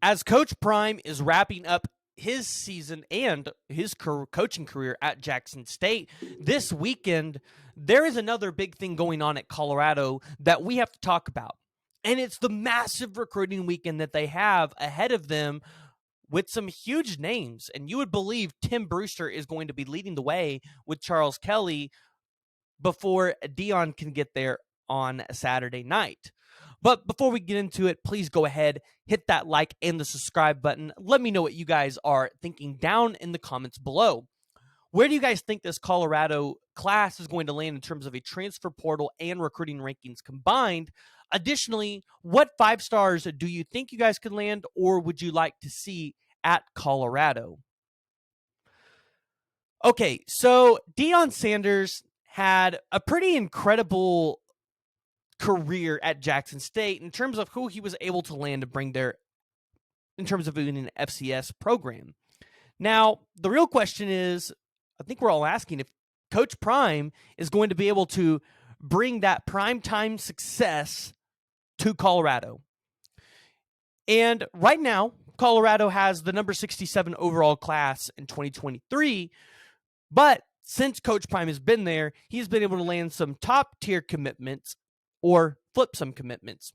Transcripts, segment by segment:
As Coach Prime is wrapping up his season and his coaching career at Jackson State, this weekend, there is another big thing going on at Colorado that we have to talk about. And it's the massive recruiting weekend that they have ahead of them with some huge names. And you would believe Tim Brewster is going to be leading the way with Charles Kelly before Deion can get there on Saturday night. But before we get into it, please go ahead, hit that like and the subscribe button. Let me know what you guys are thinking down in the comments below. Where do you guys think this Colorado class is going to land in terms of a transfer portal and recruiting rankings combined? Additionally, what 5 stars do you think you guys could land or would you like to see at Colorado? Okay, so Deion Sanders had a pretty incredible career at Jackson State in terms of who he was able to land to bring there in terms of an FCS program. Now, the real question is, I think we're all asking if Coach Prime is going to be able to bring that primetime success to Colorado. And right now, Colorado has the number 67 overall class in 2023, but since Coach Prime has been there, he's been able to land some top tier commitments or flip some commitments.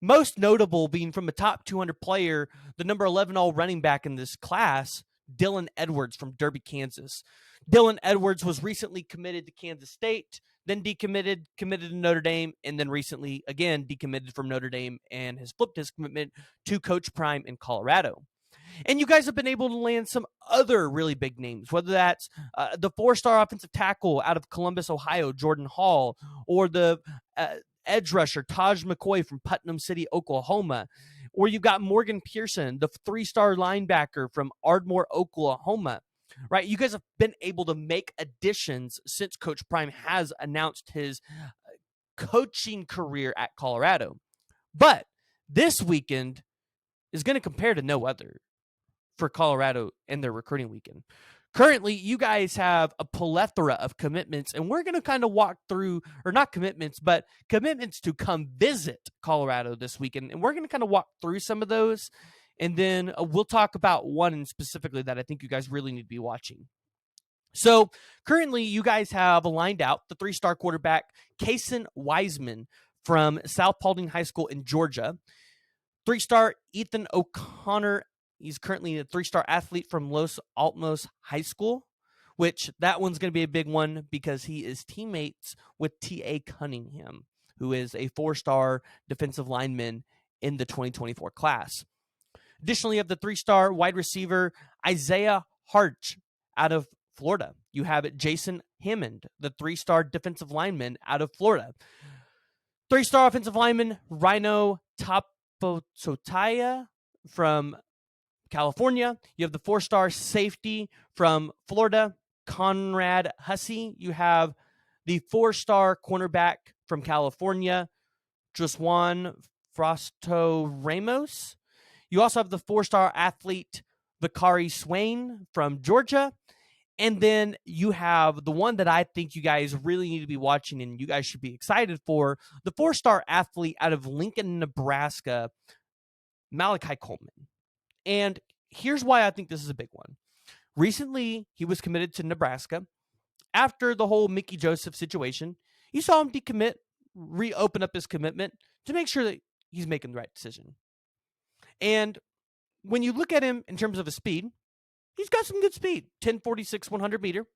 Most notable being from a top 200 player, the number 11 all running back in this class, Dylan Edwards from Derby, Kansas. Dylan Edwards was recently committed to Kansas State, then decommitted, committed to Notre Dame, and then recently again decommitted from Notre Dame and has flipped his commitment to Coach Prime in Colorado. And you guys have been able to land some other really big names, whether that's the 4-star offensive tackle out of Columbus, Ohio, Jordan Hall, or the edge rusher, Taj McCoy from Putnam City, Oklahoma, or you've got Morgan Pearson, the 3-star linebacker from Ardmore, Oklahoma. Right, you guys have been able to make additions since Coach Prime has announced his coaching career at Colorado. But this weekend is going to compare to no other for Colorado and their recruiting weekend. Currently, you guys have a plethora of commitments, and we're going to kind of walk through, or not commitments, but commitments to come visit Colorado this weekend. And we're going to kind of walk through some of those, and then we'll talk about one specifically that I think you guys really need to be watching. So currently, you guys have lined out the 3-star quarterback, Kason Wiseman from South Paulding High School in Georgia. 3-star Ethan O'Connor. He's currently a 3-star athlete from Los Alamos High School, which that one's going to be a big one because he is teammates with T.A. Cunningham, who is a 4-star defensive lineman in the 2024 class. Additionally, you have the 3-star wide receiver Isaiah Harch out of Florida. You have Jason Hammond, the 3-star defensive lineman out of Florida. 3-star offensive lineman Rhino Tapotaya from California. You have the 4-star safety from Florida, Conrad Hussey. You have the 4-star cornerback from California, Joswan Frosto Ramos. You also have the 4-star athlete, Vicari Swain from Georgia. And then you have the one that I think you guys really need to be watching and you guys should be excited for, the 4-star athlete out of Lincoln, Nebraska, Malachi Coleman. And here's why I think this is a big one. Recently, he was committed to Nebraska. After the whole Mickey Joseph situation, you saw him decommit, reopen up his commitment to make sure that he's making the right decision. And when you look at him in terms of his speed, he's got some good speed, 10.46, 100 meter.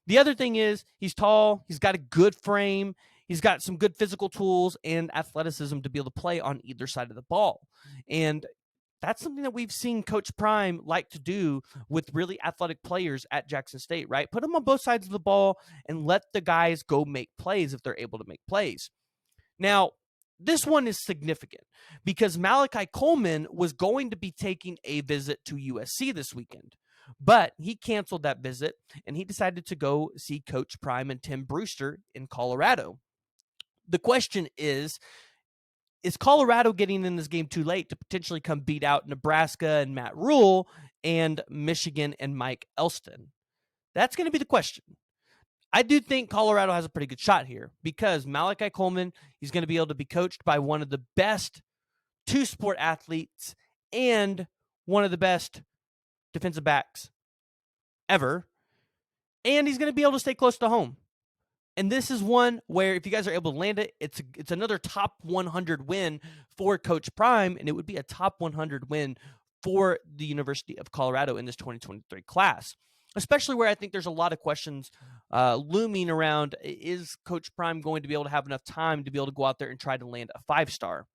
The other thing is he's tall, he's got a good frame, he's got some good physical tools and athleticism to be able to play on either side of the ball. And that's something that we've seen Coach Prime like to do with really athletic players at Jackson State, right? Put them on both sides of the ball and let the guys go make plays if they're able to make plays. Now, this one is significant because Malachi Coleman was going to be taking a visit to USC this weekend, but he canceled that visit and he decided to go see Coach Prime and Tim Brewster in Colorado. The question is Colorado getting in this game too late to potentially come beat out Nebraska and Matt Rule and Michigan and Mike Elston? That's going to be the question. I do think Colorado has a pretty good shot here because Malachi Coleman, he's going to be able to be coached by one of the best 2-sport athletes and one of the best defensive backs ever. And he's going to be able to stay close to home. And this is one where if you guys are able to land it, it's another top 100 win for Coach Prime, and it would be a top 100 win for the University of Colorado in this 2023 class, especially where I think there's a lot of questions looming around. Is Coach Prime going to be able to have enough time to be able to go out there and try to land a 5-star?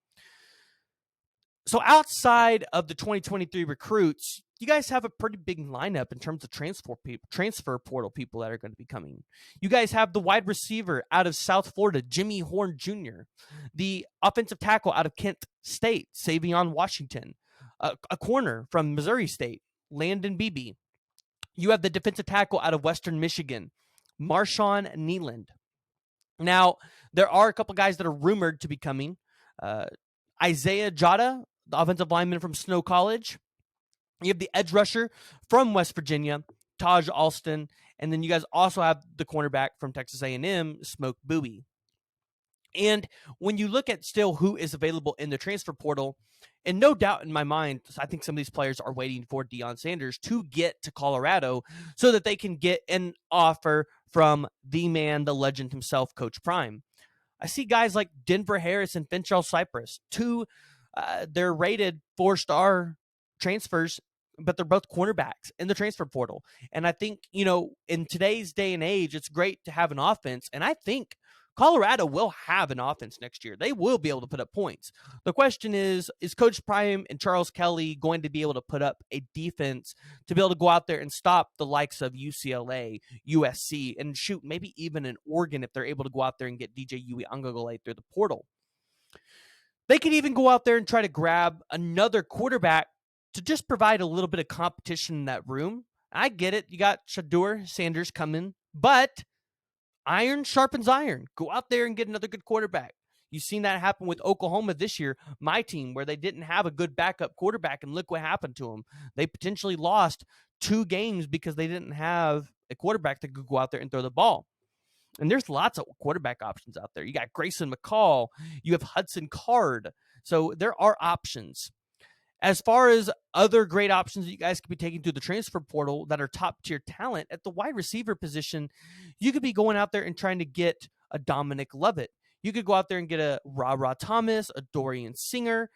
So outside of the 2023 recruits, you guys have a pretty big lineup in terms of transfer portal people that are going to be coming. You guys have the wide receiver out of South Florida, Jimmy Horn Jr., the offensive tackle out of Kent State, Savion Washington, a corner from Missouri State, Landon Beebe. You have the defensive tackle out of Western Michigan, Marshawn Neeland. Now, there are a couple guys that are rumored to be coming. Isaiah Jada, the offensive lineman from Snow College. You have the edge rusher from West Virginia, Taj Alston, and then you guys also have the cornerback from Texas A&M, Smoke Bowie. And when you look at still who is available in the transfer portal, and no doubt in my mind, I think some of these players are waiting for Deion Sanders to get to Colorado so that they can get an offer from the man, the legend himself, Coach Prime. I see guys like Denver Harris and Finchell Cypress, they're rated 4-star transfers, but they're both cornerbacks in the transfer portal. And I think, in today's day and age, it's great to have an offense. And I think Colorado will have an offense next year. They will be able to put up points. The question is Coach Prime and Charles Kelly going to be able to put up a defense to be able to go out there and stop the likes of UCLA, USC, and shoot, maybe even an Oregon if they're able to go out there and get DJ Uiagalelei through the portal? They could even go out there and try to grab another quarterback to just provide a little bit of competition in that room. I get it. You got Shedeur Sanders coming, but iron sharpens iron. Go out there and get another good quarterback. You've seen that happen with Oklahoma this year, my team, where they didn't have a good backup quarterback, and look what happened to them. They potentially lost 2 games because they didn't have a quarterback that could go out there and throw the ball. And there's lots of quarterback options out there. You got Grayson McCall. You have Hudson Card. So there are options. As far as other great options that you guys could be taking through the transfer portal that are top-tier talent, at the wide receiver position, you could be going out there and trying to get a Dominic Lovett. You could go out there and get a Ra Thomas, a Dorian Singer.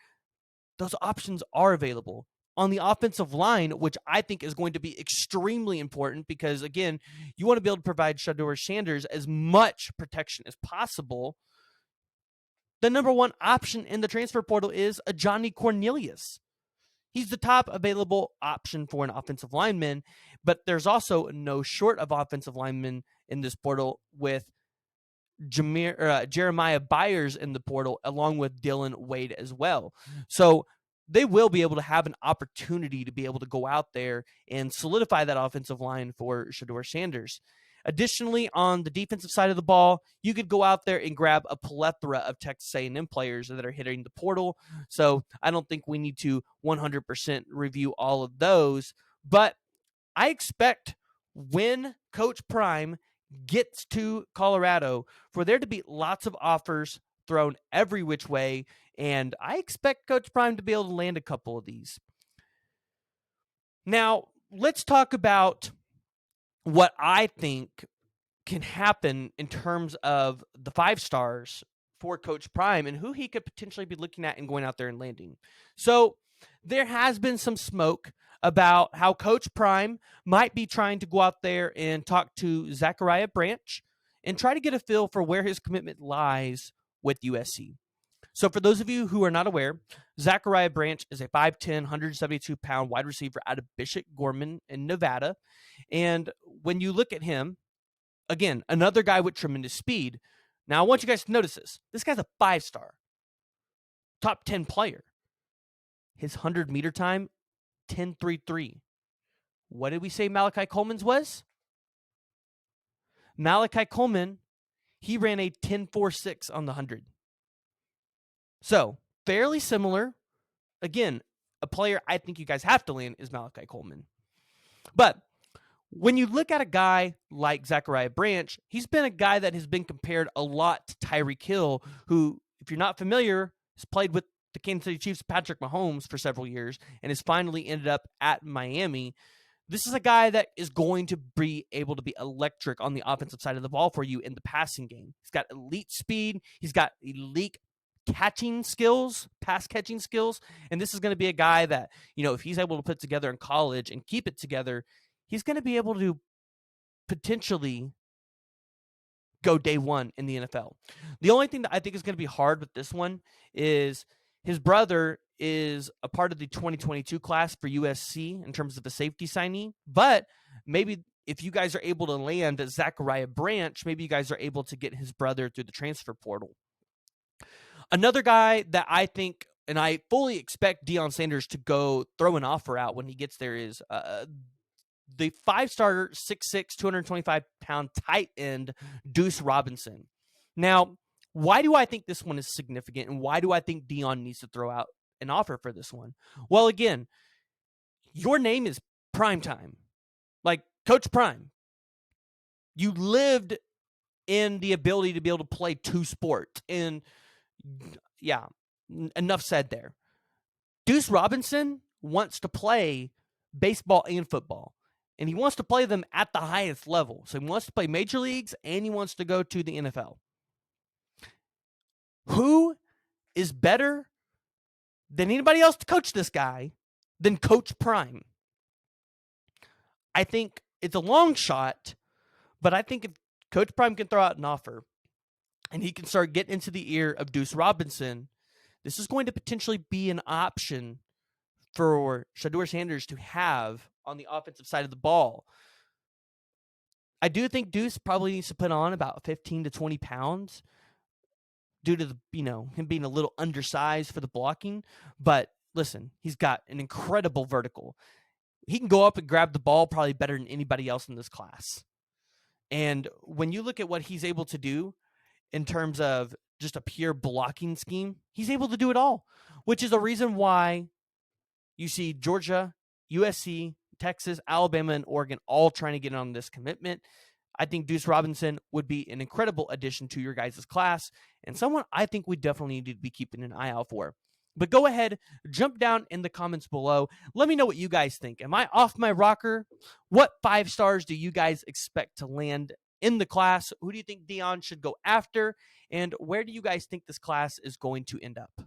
Those options are available. On the offensive line, which I think is going to be extremely important because, again, you want to be able to provide Shedeur Sanders as much protection as possible. The number one option in the transfer portal is a Johnny Cornelius. He's the top available option for an offensive lineman, but there's also no short of offensive linemen in this portal with Jeremiah Byers in the portal, along with Dylan Wade as well. So they will be able to have an opportunity to be able to go out there and solidify that offensive line for Shedeur Sanders. Additionally, on the defensive side of the ball, you could go out there and grab a plethora of Texas A&M players that are hitting the portal. So I don't think we need to 100% review all of those. But I expect when Coach Prime gets to Colorado for there to be lots of offers thrown every which way, and I expect Coach Prime to be able to land a couple of these. Now, let's talk about what I think can happen in terms of the 5-stars for Coach Prime and who he could potentially be looking at and going out there and landing. So there has been some smoke about how Coach Prime might be trying to go out there and talk to Zachariah Branch and try to get a feel for where his commitment lies with USC. So for those of you who are not aware, Zachariah Branch is a 5'10", 172-pound wide receiver out of Bishop Gorman in Nevada. And when you look at him, again, another guy with tremendous speed. Now, I want you guys to notice this. This guy's a 5-star, top 10 player. His 100-meter time, 10.33. What did we say Malachi Coleman's was? Malachi Coleman, he ran a 10.46 on the 100. So, fairly similar. Again, a player I think you guys have to land is Malachi Coleman. But when you look at a guy like Zachariah Branch, he's been a guy that has been compared a lot to Tyreek Hill, who, if you're not familiar, has played with the Kansas City Chiefs' Patrick Mahomes for several years and has finally ended up at Miami. This is a guy that is going to be able to be electric on the offensive side of the ball for you in the passing game. He's got elite speed. He's got elite catching skills, pass catching skills. And this is going to be a guy that, if he's able to put together in college and keep it together, he's going to be able to potentially go day one in the NFL. The only thing that I think is going to be hard with this one is his brother is a part of the 2022 class for USC in terms of the safety signee. But maybe if you guys are able to land Zachariah Branch, maybe you guys are able to get his brother through the transfer portal. Another guy that I think, and I fully expect Deion Sanders to go throw an offer out when he gets there, is the 5-star, 6'6", 225-pound tight end, Deuce Robinson. Now, why do I think this one is significant, and why do I think Deion needs to throw out an offer for this one? Well, again, your name is Primetime. Like Coach Prime. You lived in the ability to be able to play two sports. And yeah, enough said there. Deuce Robinson wants to play baseball and football. And he wants to play them at the highest level. So he wants to play major leagues and he wants to go to the NFL. Who is better than anybody else to coach this guy than Coach Prime? I think it's a long shot, but I think if Coach Prime can throw out an offer and he can start getting into the ear of Deuce Robinson, this is going to potentially be an option for Shedeur Sanders to have on the offensive side of the ball. I do think Deuce probably needs to put on about 15 to 20 pounds due to him being a little undersized for the blocking. But listen, he's got an incredible vertical. He can go up and grab the ball probably better than anybody else in this class. And when you look at what he's able to do in terms of just a pure blocking scheme, he's able to do it all, which is a reason why you see Georgia, USC, Texas, Alabama, and Oregon all trying to get on this commitment. I think Deuce Robinson would be an incredible addition to your guys' class and someone I think we definitely need to be keeping an eye out for. But go ahead, jump down in the comments below. Let me know what you guys think. Am I off my rocker? What 5 stars do you guys expect to land in the class? Who do you think Deion should go after? And where do you guys think this class is going to end up?